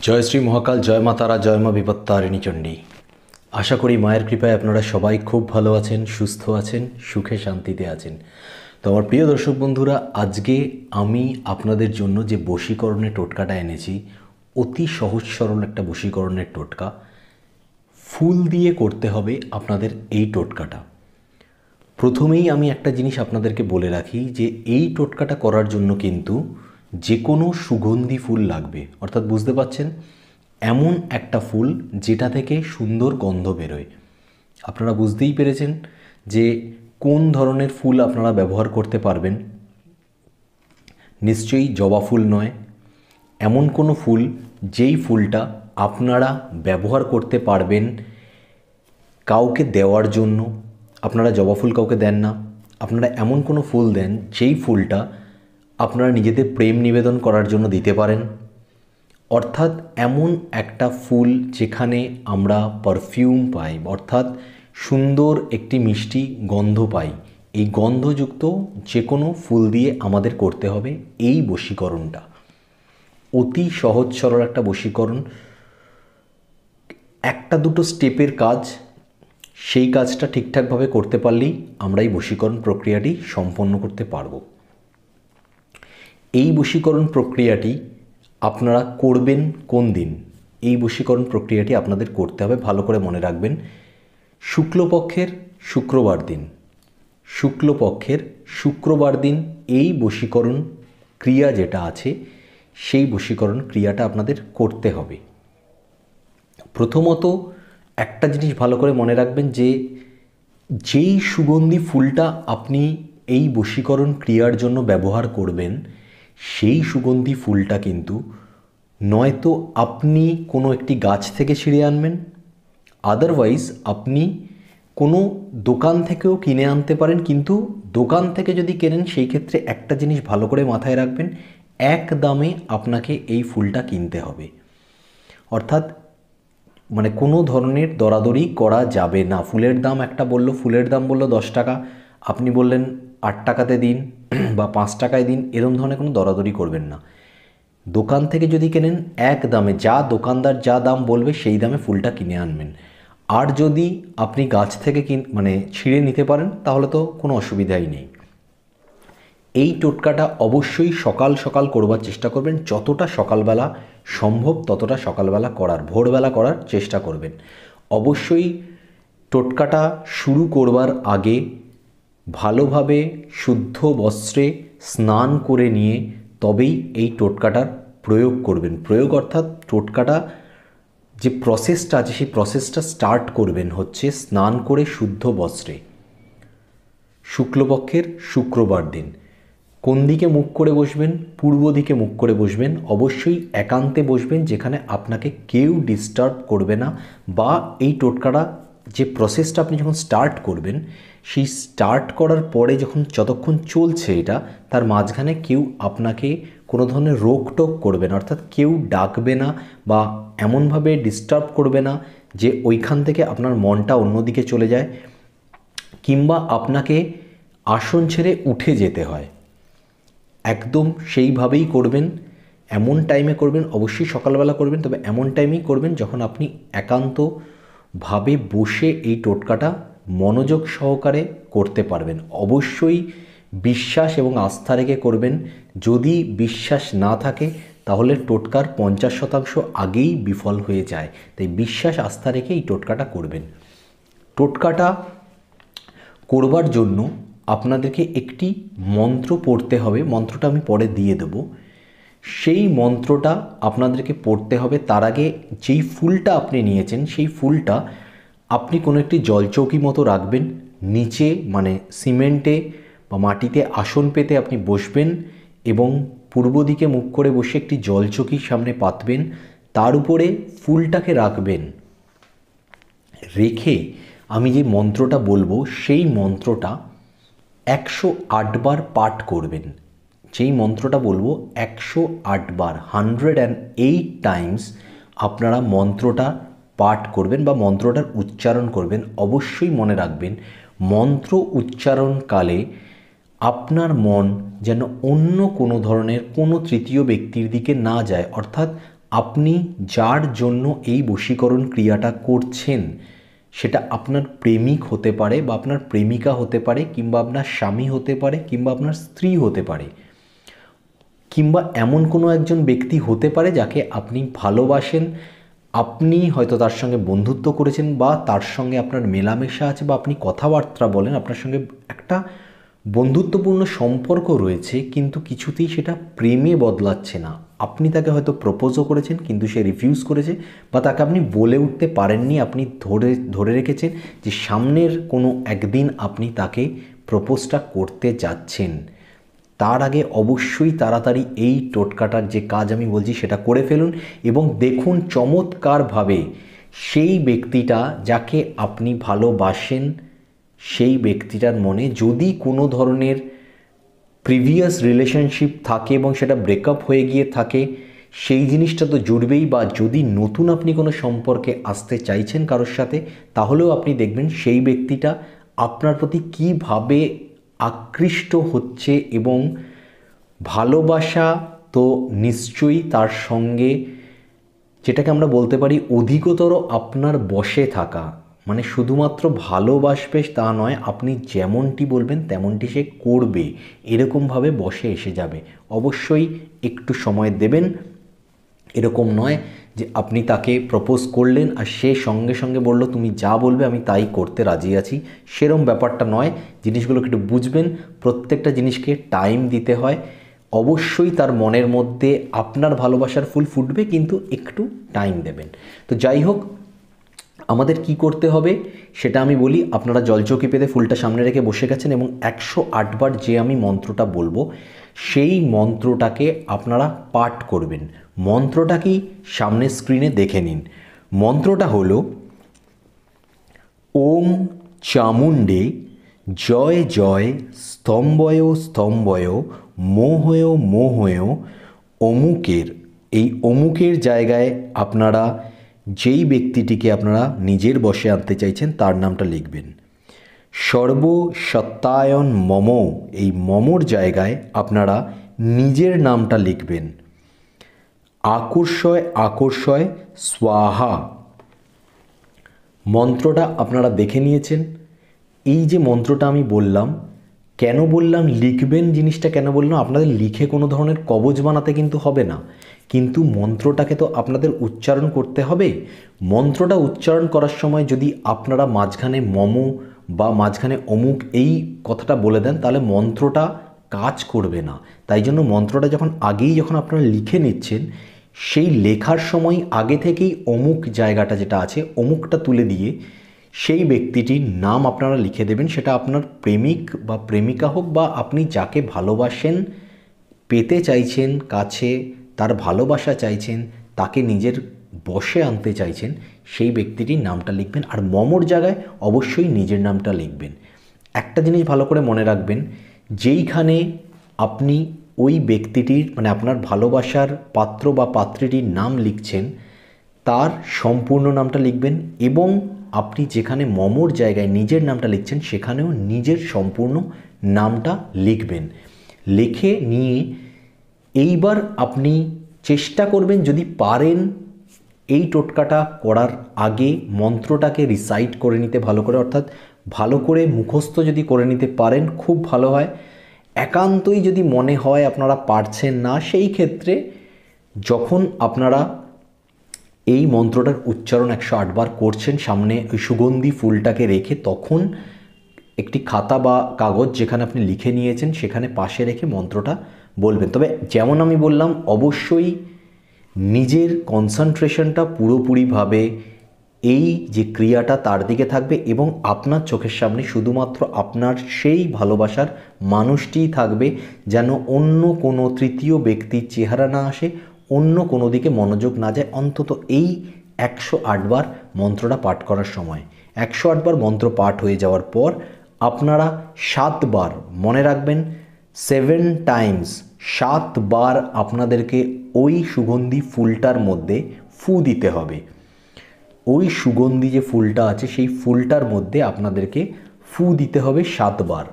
জয় শ্রী মহাকাল, জয় মা তারা, জয় মা বিপত্তারিণী চণ্ডী। আশা করি মায়ের কৃপায় আপনারা সবাই খুব ভালো আছেন, সুস্থ আছেন, সুখে শান্তিতে আছেন। তো আমার প্রিয় দর্শক বন্ধুরা, আজকে আমি আপনাদের জন্য যে বশীকরণের টোটকাটা এনেছি, অতি সহজ সরল একটা বশীকরণের টোটকা। ফুল দিয়ে করতে হবে আপনাদের এই টোটকাটা। প্রথমেই আমি একটা জিনিস আপনাদেরকে বলে রাখি যে এই টোটকাটা করার জন্য কিন্তু যে কোনো সুগন্ধি ফুল লাগবে, অর্থাৎ বুঝতে পারছেন, এমন একটা ফুল যেটা থেকে সুন্দর গন্ধ বেরোয়। আপনারা বুঝতেই পেরেছেন যে কোন ধরনের ফুল আপনারা ব্যবহার করতে পারবেন। নিশ্চয়ই জবা ফুল নয়, এমন কোনো ফুল যেই ফুলটা আপনারা ব্যবহার করতে পারবেন কাউকে দেওয়ার জন্য। আপনারা জবা ফুল কাউকে দেন না, আপনারা এমন কোনো ফুল দেন যেই ফুলটা আপনারা নিজেদের প্রেম নিবেদন করার জন্য দিতে পারেন। অর্থাৎ এমন একটা ফুল যেখানে আমরা পারফিউম পাই, অর্থাৎ সুন্দর একটি মিষ্টি গন্ধ পাই। এই গন্ধযুক্ত যে কোনো ফুল দিয়ে আমাদের করতে হবে এই বশীকরণটা। অতি সহজ সরল একটা বশীকরণ, একটা দুটো স্টেপের কাজ। সেই কাজটা ঠিকঠাকভাবে করতে পারলেই আমরা এই বশীকরণ প্রক্রিয়াটি সম্পন্ন করতে পারব। এই বশীকরণ প্রক্রিয়াটি আপনারা করবেন কোন দিন? এই বশীকরণ প্রক্রিয়াটি আপনাদের করতে হবে, ভালো করে মনে রাখবেন, শুক্লপক্ষের শুক্রবার দিন। শুক্লপক্ষের শুক্রবার দিন এই বশীকরণ ক্রিয়া যেটা আছে সেই বশীকরণ ক্রিয়াটা আপনাদের করতে হবে। প্রথমত একটা জিনিস ভালো করে মনে রাখবেন যে যেই সুগন্ধি ফুলটা আপনি এই বশীকরণ ক্রিয়ার জন্য ব্যবহার করবেন সেই সুগন্ধি ফুলটা কিন্তু নয়তো আপনি কোনো একটি গাছ থেকে ছিঁড়ে আনবেন, আদারওয়াইজ আপনি কোনো দোকান থেকেও কিনে আনতে পারেন। কিন্তু দোকান থেকে যদি কেনেন সেই ক্ষেত্রে একটা জিনিস ভালো করে মাথায় রাখবেন, এক দামে আপনাকে এই ফুলটা কিনতে হবে। অর্থাৎ কোনো ধরনের দরাদরি করা যাবে না। ফুলের দাম একটা বললো, ফুলের দাম বললো 10 টাকা, আপনি বললেন 8 টাকাতে দিন বা 5 টাকায় দিন, এরকম ধরনের কোনো দরাদরি করবেন না। দোকান থেকে যদি কেনেন এক দামে, যা দোকানদার যা দাম বলবে সেই দামে ফুলটা কিনে আনবেন। আর যদি আপনি গাছ থেকে ছিঁড়ে নিতে পারেন তাহলে তো কোনো অসুবিধাই নেই। এই টোটকাটা অবশ্যই সকাল সকাল করবার চেষ্টা করবেন, যতটা সকালবেলা সম্ভব ততটা সকালবেলা করার, ভোরবেলা করার চেষ্টা করবেন। অবশ্যই টোটকাটা শুরু করবার আগে ভালোভাবে শুদ্ধ বস্ত্রে স্নান করে নিয়ে তবেই এই টোটকাটার প্রয়োগ করবেন। প্রয়োগ অর্থাৎ টোটকাটা যে প্রসেসটা আছে সেই প্রসেসটা স্টার্ট করবেন হচ্ছে স্নান করে শুদ্ধ বস্ত্রে শুক্লপক্ষের শুক্রবার দিন। কোন দিকে মুখ করে বসবেন? পূর্ব দিকে মুখ করে বসবেন। অবশ্যই একান্তে বসবেন যেখানে আপনাকে কেউ ডিস্টার্ব করবে না, বা এই টোটকাটা যে প্রসেসটা আপনি যখন স্টার্ট করবেন সেই স্টার্ট করার পরে যতক্ষণ চলছে এটা, তার মাঝখানে কেউ আপনাকে কোনো ধরনের রোকটোক করবে না, অর্থাৎ কেউ ডাকবে না বা এমনভাবে ডিস্টার্ব করবে না যে ওইখান থেকে আপনার মনটা অন্যদিকে চলে যায় কিংবা আপনাকে আসন ছেড়ে উঠে যেতে হয়। একদম সেইভাবেই করবেন, এমন টাইমে করবেন, অবশ্যই সকালবেলা করবেন, তবে এমন টাইমেই করবেন যখন আপনি একান্তভাবে বসে এই টোটকাটা মনোযোগ সহকারে করতে পারবেন। অবশ্যই বিশ্বাস এবং আস্থা রেখে করবেন। যদি বিশ্বাস না থাকে তাহলে টোটকার 50% আগেই বিফল হয়ে যায়। তাই বিশ্বাস আস্থা রেখে এই টোটকাটা করবেন। টোটকাটা করবার জন্য আপনাদেরকে একটি মন্ত্র পড়তে হবে, মন্ত্রটা আমি পরে দিয়ে দেব। সেই মন্ত্রটা আপনাদেরকে পড়তে হবে। তার আগে যেই ফুলটা আপনি নিয়েছেন সেই ফুলটা আপনি কোনো একটি জলচৌকি মতো রাখবেন, নিচে সিমেন্টে বা মাটিতে আসন পেতে আপনি বসবেন এবং পূর্ব দিকে মুখ করে বসে একটি জলচৌকির সামনে পাতবেন, তার উপরে ফুলটাকে রাখবেন। রেখে আমি যে মন্ত্রটা বলবো সেই মন্ত্রটা 108 বার পাঠ করবেন। যেই মন্ত্রটা বলবো 108 বার, 108 টাইমস আপনারা মন্ত্রটা পাঠ করবেন বা মন্ত্রটার উচ্চারণ করবেন। অবশ্যই মনে রাখবেন, মন্ত্র উচ্চারণকালে আপনার মন যেন অন্য কোনো ধরনের কোনো তৃতীয় ব্যক্তির দিকে না যায়, অর্থাৎ আপনি যার জন্য এই বশীকরণ ক্রিয়াটা করছেন সেটা আপনার প্রেমিক হতে পারে বা আপনার প্রেমিকা হতে পারে, কিংবা আপনার স্বামী হতে পারে, কিংবা আপনার স্ত্রী হতে পারে, কিংবা এমন কোনো একজন ব্যক্তি হতে পারে যাকে আপনি ভালোবাসেন। আপনি হয়তো তার সঙ্গে বন্ধুত্ব করেছেন বা তার সঙ্গে আপনার মেলামেশা আছে বা আপনি কথাবার্তা বলেন, আপনার সঙ্গে একটা বন্ধুত্বপূর্ণ সম্পর্ক রয়েছে, কিন্তু কিছুতেই সেটা প্রেমে বদলাচ্ছে না। আপনি তাকে হয়তো প্রপোজও করেছেন কিন্তু সে রিফিউজ করেছে, বা তাকে আপনি বলে উঠতে পারেননি, আপনি ধরে রেখেছেন যে সামনের কোনো একদিন আপনি তাকে প্রপোজটা করতে যাচ্ছেন। তার আগে অবশ্যই তাড়াতাড়ি এই টোটকাটার যে কাজ আমি বলছি সেটা করে ফেলুন এবং দেখুন চমৎকারভাবে সেই ব্যক্তিটা যাকে আপনি ভালোবাসেন সেই ব্যক্তিটার মনে যদি কোনো ধরনের প্রিভিয়াস রিলেশনশিপ থাকে এবং সেটা ব্রেকআপ হয়ে গিয়ে থাকে, সেই জিনিসটা তো জুড়বেই। বা যদি নতুন আপনি কোনো সম্পর্কে আসতে চাইছেন কারোর সাথে, তাহলেও আপনি দেখবেন সেই ব্যক্তিটা আপনার প্রতি কীভাবে আকৃষ্ট হচ্ছে, এবং ভালোবাসা তো নিশ্চয়ই তার সঙ্গে, যেটাকে আমরা বলতে পারি অধিকতর আপনার বশে থাকা, মানে শুধুমাত্র ভালোবাসবে তা নয়, আপনি যেমনটি বলবেন তেমনটি সে করবে, এরকমভাবে বশে এসে যাবে। অবশ্যই একটু সময় দেবেন। এরকম নয় যে আপনি তাকে প্রপোজ করলেন আর সে সঙ্গে সঙ্গে বলল তুমি যা বলবে আমি তাই করতে রাজি আছি, সেরম ব্যাপারটা নয়। জিনিসগুলোকে একটু বুঝবেন, প্রত্যেকটা জিনিসকে টাইম দিতে হয়। অবশ্যই তার মনের মধ্যে আপনার ভালোবাসার ফুল ফুটবে, কিন্তু একটু টাইম দেবেন। তো যাই হোক, আমাদের কি করতে হবে সেটা আমি বলি। আপনারা জলচৌকি পেতে ফুলটা সামনে রেখে বসে গেছেন এবং 108 বার যে আমি মন্ত্রটা বলবো সেই মন্ত্রটাকে আপনারা পাঠ করবেন। মন্ত্রটা কি সামনের স্ক্রিনে দেখে নিন। মন্ত্রটা হলো ওং চামুণ্ডে জয় জয় স্তম্ভয় স্তম্ভয় মোহয় মোহয় অমুকের। এই অমুকের জায়গায় আপনারা যেই ব্যক্তিটিকে আপনারা নিজের বশে আনতে চাইছেন তার নামটা লিখবেন। সর্বসত্তায়ন মম, এই মমর জায়গায় আপনারা নিজের নামটা লিখবেন। আকর্ষয় আকর্ষয় স্বাহা। মন্ত্রটা আপনারা দেখে নিয়েছেন। এই যে মন্ত্রটা আমি বললাম, কেন বললাম লিখবেন জিনিসটা, কেন বললাম, আপনাদের লিখে কোনো ধরনের কবজ বানাতে কিন্তু হবে না, কিন্তু মন্ত্রটাকে তো আপনাদের উচ্চারণ করতে হবে। মন্ত্রটা উচ্চারণ করার সময় যদি আপনারা মাঝখানে মম বা মাঝখানে অমুক এই কথাটা বলে দেন, তাহলে মন্ত্রটা কাজ করবে না। তাই জন্য মন্ত্রটা যখন আপনারা লিখে নিচ্ছেন, সেই লেখার সময় আগে থেকেই অমুক জায়গাটা যেটা আছে অমুকটা তুলে দিয়ে সেই ব্যক্তিটির নাম আপনারা লিখে দেবেন। সেটা আপনার প্রেমিক বা প্রেমিকা হোক, বা আপনি যাকে ভালোবাসেন, পেতে চাইছেন কাছে, তার ভালোবাসা চাইছেন, তাকে নিজের বশে আনতে চাইছেন, সেই ব্যক্তিটির নামটা লিখবেন। আর মমর জায়গায় অবশ্যই নিজের নামটা লিখবেন। একটা জিনিস ভালো করে মনে রাখবেন, যেইখানে আপনি ওই ব্যক্তিটির মানে আপনার ভালোবাসার পাত্র বা পাত্রীটির নাম লিখছেন তার সম্পূর্ণ নামটা লিখবেন, এবং আপনি যেখানে মমর জায়গায় নিজের নামটা লিখছেন সেখানেও নিজের সম্পূর্ণ নামটা লিখবেন। লিখে নিয়ে এইবার আপনি চেষ্টা করবেন, যদি পারেন এই টোটকাটা করার আগে মন্ত্রটাকে রিসাইট করে নিতে ভালো করে, অর্থাৎ ভালো করে মুখস্থ যদি করে নিতে পারেন খুব ভালো হয়। একান্তই যদি মনে হয় আপনারা পারছেন না, সেই ক্ষেত্রে যখন আপনারা এই মন্ত্রটার উচ্চারণ 108 বার করছেন, সামনে ওই সুগন্ধি ফুলটাকে রেখে, তখন একটি খাতা বা কাগজ যেখানে আপনি লিখে নিয়েছেন সেখানে পাশে রেখে মন্ত্রটা বলবেন। তবে যেমন আমি বললাম, অবশ্যই নিজের কনসেন্ট্রেশনটা পুরোপুরিভাবে এই যে ক্রিয়াটা তার দিকে থাকবে, এবং আপনার চোখের সামনে শুধুমাত্র আপনার সেই ভালোবাসার মানুষটিই থাকবে, যেন অন্য কোনো তৃতীয় ব্যক্তির চেহারা না আসে, অন্য কোনো দিকে মনোযোগ না যায়, অন্তত এই 108 বার মন্ত্রটা পাঠ করার সময়। 108 বার মন্ত্র পাঠ হয়ে যাওয়ার পর আপনারা 7 বার, মনে রাখবেন 7 টাইমস, 7 বার আপনাদেরকে ওই সুগন্ধি ফুলটার মধ্যে ফু দিতে হবে। ওই সুগন্ধি যে ফুলটা আছে সেই ফুলটার মধ্যে আপনাদেরকে ফু দিতে হবে 7 বার।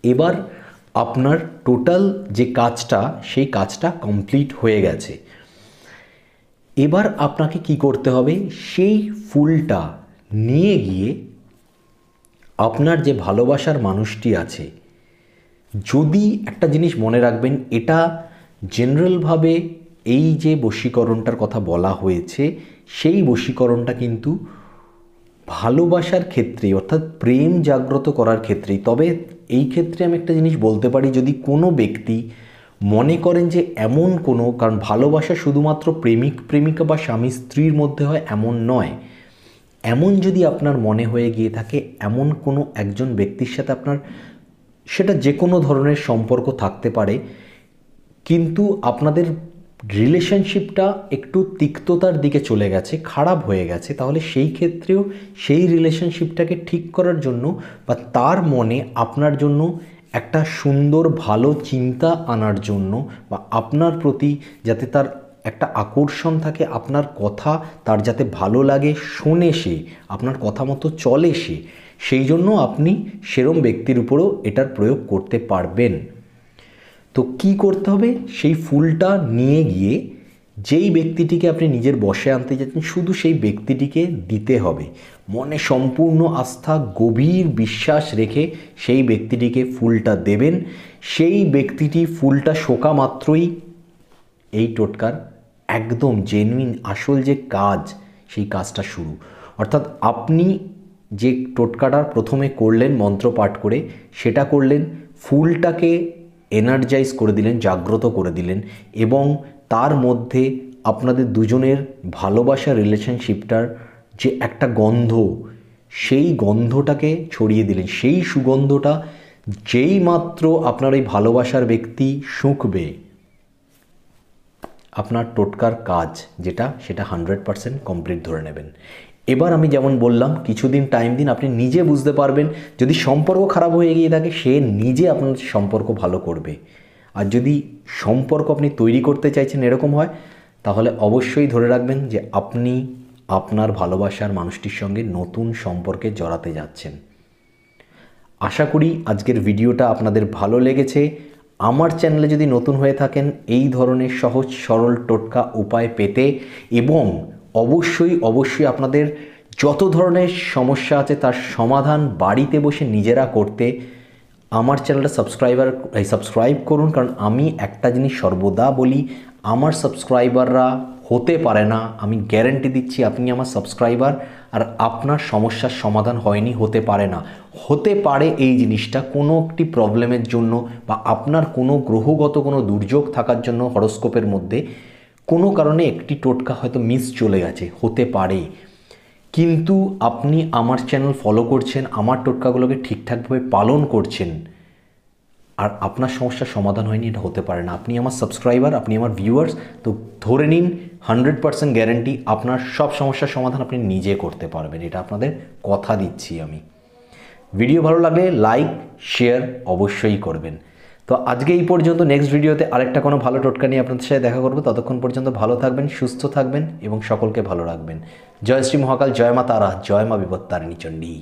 এবার আপনার টোটাল যে কাজটা সেই কাজটা কমপ্লিট হয়ে গেছে। এবার আপনাকে কি করতে হবে, সেই ফুলটা নিয়ে গিয়ে আপনার যে ভালোবাসার মানুষটি আছে, যদি একটা জিনিস মনে রাখবেন, এটা জেনারেলভাবে এই যে বশীকরণটার কথা বলা হয়েছে, সেই বশীকরণটা কিন্তু ভালোবাসার ক্ষেত্রে অর্থাৎ প্রেম জাগ্রত করার ক্ষেত্রেই। তবে এই ক্ষেত্রে আমি একটা জিনিস বলতে পারি, যদি কোনো ব্যক্তি মনে করেন যে এমন কোনো, কারণ ভালোবাসা শুধুমাত্র প্রেমিক প্রেমিকা বা স্বামী স্ত্রীর মধ্যে হয় এমন নয়, এমন যদি আপনার মনে হয়ে গিয়ে থাকে এমন কোনো একজন ব্যক্তির সাথে আপনার, সেটা যে কোনো ধরনের সম্পর্ক থাকতে পারে, কিন্তু আপনাদের রিলেশনশিপটা একটু তিক্ততার দিকে চলে গেছে, খারাপ হয়ে গেছে, তাহলে সেই ক্ষেত্রেও সেই রিলেশনশিপটাকে ঠিক করার জন্য বা তার মনে আপনার জন্য একটা সুন্দর ভালো চিন্তা আনার জন্য বা আপনার প্রতি যাতে তার একটা আকর্ষণ থাকে, আপনার কথা তার যাতে ভালো লাগে, শোনে সে, আপনার কথা মতো চলে সে, সেই জন্য আপনি সেরম ব্যক্তির উপরও এটার প্রয়োগ করতে পারবেন। তো কি করতে হবে, সেই ফুলটা নিয়ে গিয়ে যেই ব্যক্তিটিকে আপনি নিজের বশে আনতে যাচ্ছেন শুধু সেই ব্যক্তিটিকে দিতে হবে। মনে সম্পূর্ণ আস্থা গভীর বিশ্বাস রেখে সেই ব্যক্তিটিকে ফুলটা দেবেন। সেই ব্যক্তিটি ফুলটা শোকা মাত্রই এই টোটকার একদম জেনুইন আসল যে কাজ, সেই কাজটা শুরু। অর্থাৎ আপনি যে টোটকাটা প্রথমে করলেন মন্ত্র পাঠ করে, সেটা করলেন, ফুলটাকে এনার্জাইজ করে দিলেন, জাগ্রত করে দিলেন, এবং তার মধ্যে আপনাদের দুজনের ভালোবাসা রিলেশনশিপটার যে একটা গন্ধ, সেই গন্ধটাকে ছড়িয়ে দিলেন। সেই সুগন্ধটা যেই মাত্র আপনার এই ভালোবাসার ব্যক্তি শুঁকবে, আপনার টোটকার কাজ যেটা, সেটা 100% কমপ্লিট ধরে নেবেন। এবার আমি যেমন বললাম, কিছুদিন টাইম দিন, আপনি নিজে বুঝতে পারবেন। যদি সম্পর্ক খারাপ হয়ে গিয়ে থাকে, সে নিজে আপনার সম্পর্ক ভালো করবে। আর যদি সম্পর্ক আপনি তৈরি করতে চাইছেন এরকম হয়, তাহলে অবশ্যই ধরে রাখবেন যে আপনি আপনার ভালোবাসার মানুষটির সঙ্গে নতুন সম্পর্কে জড়াতে যাচ্ছেন। আশা করি আজকের ভিডিওটা আপনাদের ভালো লেগেছে। আমার চ্যানেলে যদি নতুন হয়ে থাকেন, এই ধরনের সহজ সরল টোটকা উপায় পেতে এবং অবশ্যই আপনাদের যত ধরনের সমস্যা আছে তার সমাধান বাড়িতে বসে নিজেরা করতে, আমার চ্যানেলটা সাবস্ক্রাইব করুন। কারণ আমি একটা জিনিস সর্বদা বলি, আমার সাবস্ক্রাইবাররা হতে পারে না, আমি গ্যারান্টি দিচ্ছি, আপনি আমার সাবস্ক্রাইবার আর আপনার সমস্যার সমাধান হয়নি, হতে পারে না। হতে পারে এই জিনিসটা কোনো একটি প্রবলেমের জন্য বা আপনার কোনো গ্রহগত কোনো দুর্যোগ থাকার জন্য, হরোস্কোপের মধ্যে কোনো কারণে একটি টোটকা হয়তো মিস চলে গেছে, হতে পারে। কিন্তু আপনি আমার চ্যানেল ফলো করছেন, আমার টোটকাগুলোকে ঠিকঠাকভাবে পালন করছেন, আর আপনার সমস্যার সমাধান হয়নি, এটা হতে পারে না। আপনি আমার সাবস্ক্রাইবার, আপনি আমার ভিউয়ার্স, তো ধরে নিন 100% গ্যারান্টি আপনার সব সমস্যার সমাধান আপনি নিজে করতে পারবেন, এটা আপনাদের কথা দিচ্ছি আমি। ভিডিও ভালো লাগলে লাইক শেয়ার অবশ্যই করবেন। তো আজকে এই পর্যন্ত, নেক্সট ভিডিওতে আরেকটা কোনো ভালো টোটকা নিয়ে আপনাদের সাথে দেখা করবো। ততক্ষণ পর্যন্ত ভালো থাকবেন, সুস্থ থাকবেন এবং সকলকে ভালো রাখবেন। জয় শ্রী মহাকাল, জয় মা তারা, জয় মা বিপত্তারিণী চণ্ডী।